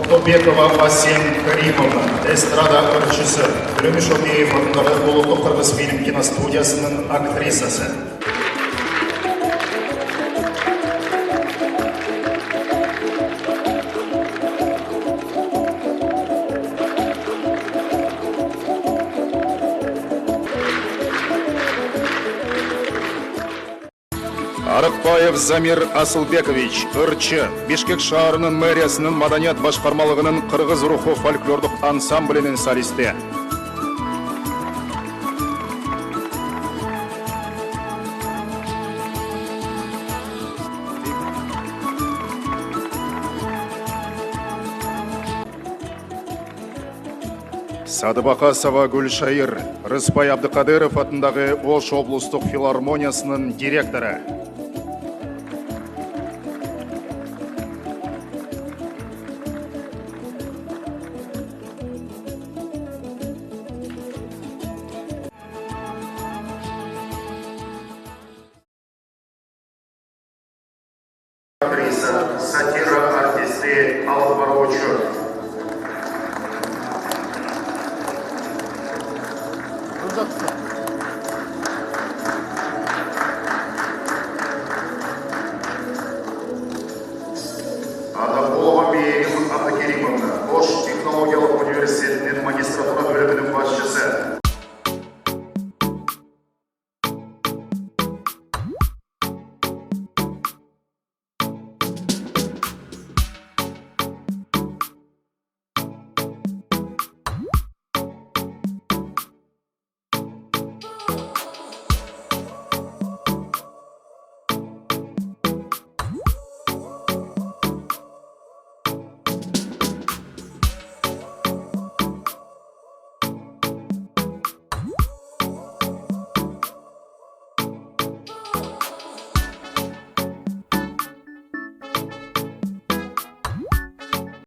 Тоқтобекова Асен Каримовна, эстрада ырчысы, Төлеміш Обеев атындағы Ұлттық Қырғыз фильм киностудиясының актрисасы. Арықбаев Замир Асылбекович, ырчы, Бишкек шаарынын мэриясынын маданият башкармалыгынын кыргыз руху фольклордук ансамблинин солисти. Садыбакасова Гүлшайыр, Рыспай Абдыкадыров атындагы Ош облустук филармониясынын директору. Актриса, сатира артисти, алып баруучу